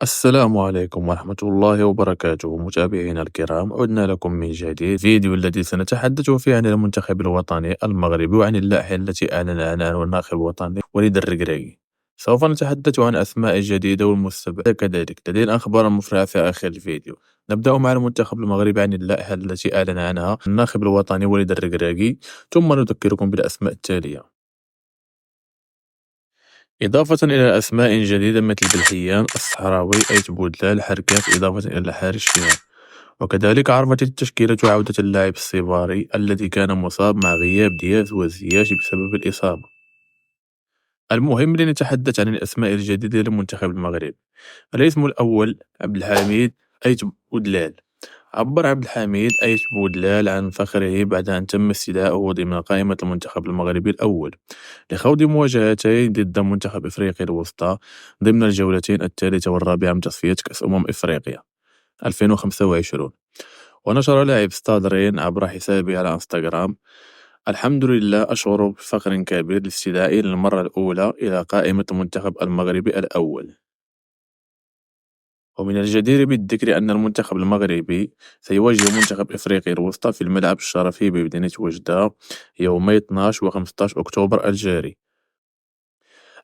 السلام عليكم ورحمة الله وبركاته متابعينا الكرام، عدنا لكم من جديد فيديو الذي سنتحدث فيه عن المنتخب الوطني المغربي وعن اللائحة التي أعلن عنها الناخب الوطني وليد الركراكي. سوف نتحدث عن أسماء جديدة والمستبعدة كذلك، لدينا أخبار مفرحة في آخر الفيديو. نبدأ مع المنتخب المغربي عن اللائحة التي أعلن عنها الناخب الوطني وليد الركراكي، ثم نذكركم بالأسماء التالية. إضافة إلى أسماء جديدة مثل بلحيان، الصحراوي، أيت بودلال، حركات، إضافة إلى الحارس شيرين. وكذلك عرفت التشكيلة عودة اللاعب السيباري الذي كان مصاب مع غياب دياز وزياش بسبب الإصابة. المهم لنتحدث عن الأسماء الجديدة للمنتخب المغربي. الاسم الأول عبد الحميد أيت بودلال. عبر عبد الحميد أيت بودلال عن فخره بعد أن تم استدعائه ضمن قائمة المنتخب المغربي الأول لخوض مواجهتين ضد منتخب إفريقيا الوسطى ضمن الجولتين الثالثة والرابعة من تصفية كأس إفريقيا 2025. ونشر لاعب ستاد رين عبر حسابه على انستغرام: الحمد لله، أشعر بفخر كبير لاستدعائي للمرة الأولى إلى قائمة المنتخب المغربي الأول. ومن الجدير بالذكر أن المنتخب المغربي سيواجه منتخب إفريقيا الوسطى في الملعب الشرفي بمدينة وجدة يومي 12 و 15 أكتوبر الجاري.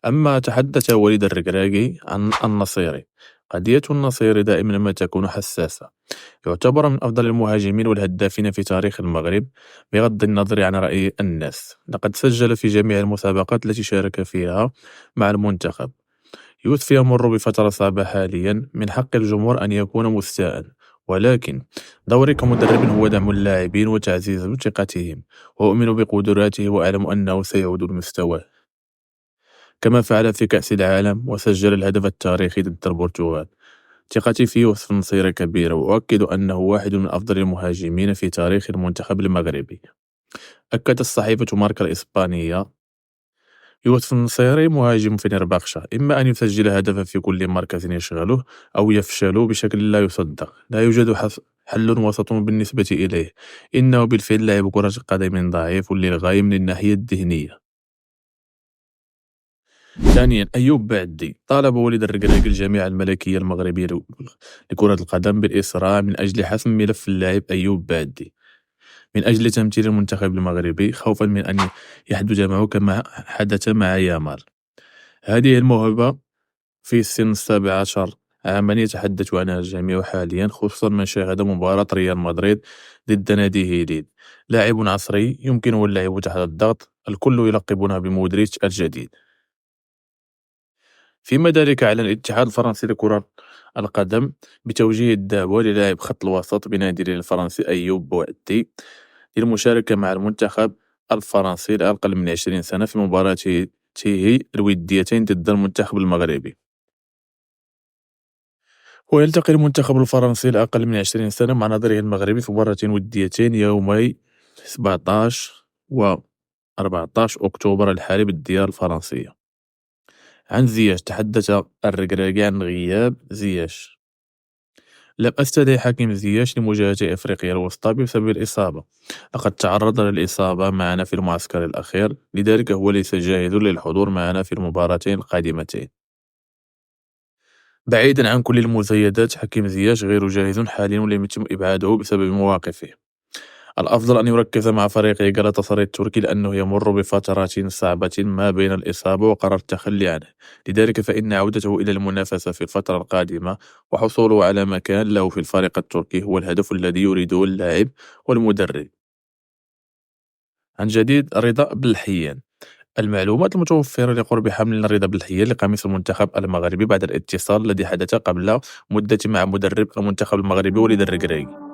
أما تحدث وليد الركراكي عن النصيري. قضية النصيري دائما ما تكون حساسة. يعتبر من أفضل المهاجمين والهدافين في تاريخ المغرب بغض النظر عن رأي الناس. لقد سجل في جميع المسابقات التي شارك فيها مع المنتخب. يوسف يمر بفترة صعبة حاليا، من حق الجمهور أن يكون مستاء، ولكن دوري كمدرب هو دعم اللاعبين وتعزيز ثقتهم، وأؤمن بقدراته وأعلم أنه سيعود لمستواه كما فعل في كأس العالم وسجل الهدف التاريخي ضد البرتغال. ثقتي في يوسف النصيري كبيرة، وأؤكد أنه واحد من أفضل المهاجمين في تاريخ المنتخب المغربي. أكدت الصحيفة ماركا الإسبانية: يوسف النصيري مهاجم فنربخشة، إما أن يسجل هدفا في كل مركز يشغله أو يفشل بشكل لا يصدق. لا يوجد حل وسط بالنسبة إليه. إنه بالفعل لاعب كرة قدم ضعيف للغاية من الناحية الذهنية. ثانيا، أيوب بعدي. طالب وليد الركراكي الجامعة الملكية المغربية لكرة القدم بالإسراع من أجل حسم ملف اللاعب أيوب بعدي من أجل تمثيل المنتخب المغربي، خوفا من أن يحدث معه كما حدث مع يامال. هذه الموهبة في سن 17 عاما يتحدث عنها الجميع حاليا، خصوصا من شاهد مباراة ريال مدريد ضد ناديه ليد. لاعب عصري يمكنه اللعب تحت الضغط، الكل يلقبونه بمودريتش الجديد. فيما ذلك على الاتحاد الفرنسي لكرة القدم بتوجيه الدعوة للاعب خط الوسط بنادي الفرنسي أيوب بوعدي للمشاركة مع المنتخب الفرنسي لأقل من 20 سنة في مباراتيه الوديتين ضد المنتخب المغربي. ويلتقي المنتخب الفرنسي لأقل من 20 سنة مع نظيره المغربي في مباراتين وديتين يومي 17 و 14 أكتوبر الحالي بالديار الفرنسية. عن زياش تحدث الركراكي عن غياب زياش: لم أستدعي حكيم زياش لمواجهة إفريقيا الوسطى بسبب الإصابة. لقد تعرض للإصابة معنا في المعسكر الأخير، لذلك هو ليس جاهز للحضور معنا في المباراتين القادمتين. بعيدا عن كل المزايدات، حكيم زياش غير جاهز حاليا ولم يتم إبعاده بسبب مواقفه. الأفضل أن يركز مع فريقه غالاتاسراي التركي، لأنه يمر بفترات صعبة ما بين الإصابة وقرر التخلي عنه. لذلك فإن عودته إلى المنافسة في الفترة القادمة وحصوله على مكان له في الفريق التركي هو الهدف الذي يريده اللاعب والمدرب. عن جديد، رضا بلحيان. المعلومات المتوفرة لقرب حمل رضا بلحيان لقميص المنتخب المغربي بعد الاتصال الذي حدث قبل مدة مع مدرب المنتخب المغربي وليد الركراكي.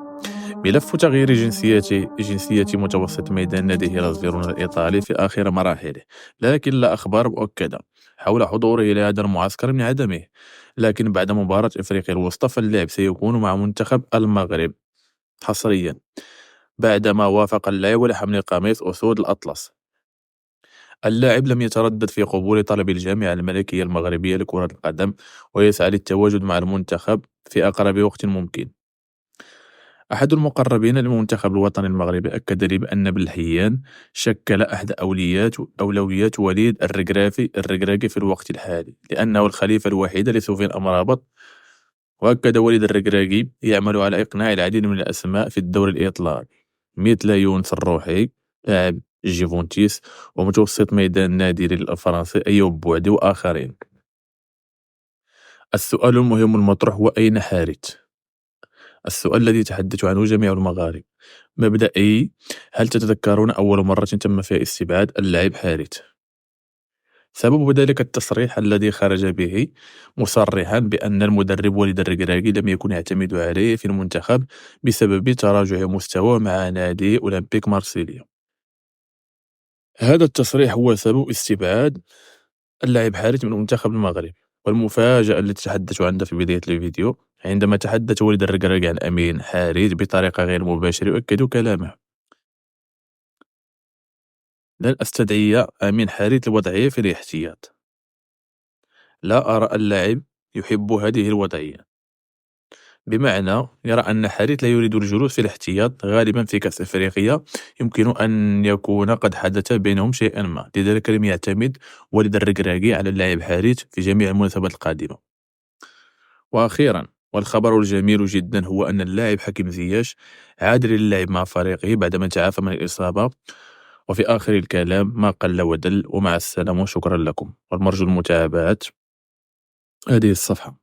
ملف تغيير جنسية متوسط ميدان ناديه لازفيرونا الإيطالي في آخر مراحله، لكن لا أخبار مؤكدة حول حضوره إلى هذا المعسكر من عدمه. لكن بعد مباراة إفريقيا الوسطى فاللاعب سيكون مع منتخب المغرب حصريا بعدما وافق اللاعب على حمل قميص أسود الأطلس. اللاعب لم يتردد في قبول طلب الجامعة الملكية المغربية لكرة القدم، ويسعى للتواجد مع المنتخب في أقرب وقت ممكن. أحد المقربين للمنتخب الوطني المغربي أكد لي بأن بلحيان شكل أحد أولويات وليد الركراكي في الوقت الحالي، لأنه الخليفة الوحيد لسفيان أمرابط وهكذا وليد الركراكي يعمل على إقناع العديد من الأسماء في الدوري الإيطالي مثل يونس الروحي لاعب جيفونتيس ومتوسط ميدان النادي الفرنسي أيوب بوعدي وآخرين. السؤال المهم المطروح هو أين حارت؟ السؤال الذي يتحدث عنه جميع المغاربة. مبدئي، هل تتذكرون أول مرة تم فيها استبعاد اللاعب حارت؟ سبب ذلك التصريح الذي خرج به مصرحا بأن المدرب وليد الركراكي لم يكن يعتمد عليه في المنتخب بسبب تراجع مستواه مع نادي أولمبيك مارسيليا. هذا التصريح هو سبب استبعاد اللاعب حارس من منتخب المغرب. والمفاجأة التي تحدث عنها في بداية الفيديو عندما تحدث وليد الركراكي عن أمين حارس بطريقة غير مباشرة يؤكد كلامه. لن أستدعي أمين حارس الوضعية في الاحتياط. لا أرى اللاعب يحب هذه الوضعية، بمعنى يرى أن حارس لا يريد الجلوس في الاحتياط. غالبا في كأس أفريقيا يمكن أن يكون قد حدث بينهم شيئا ما، لذلك لم يعتمد وليد الركراكي على اللاعب حارس في جميع المناسبات القادمة. وأخيرا، والخبر الجميل جدا، هو أن اللاعب حكيم زياش عاد للعب مع فريقه بعدما تعافى من الإصابة. وفي آخر الكلام ما قل ودل، ومع السلامة وشكرا لكم، والمرجو المتابعة هذه الصفحة.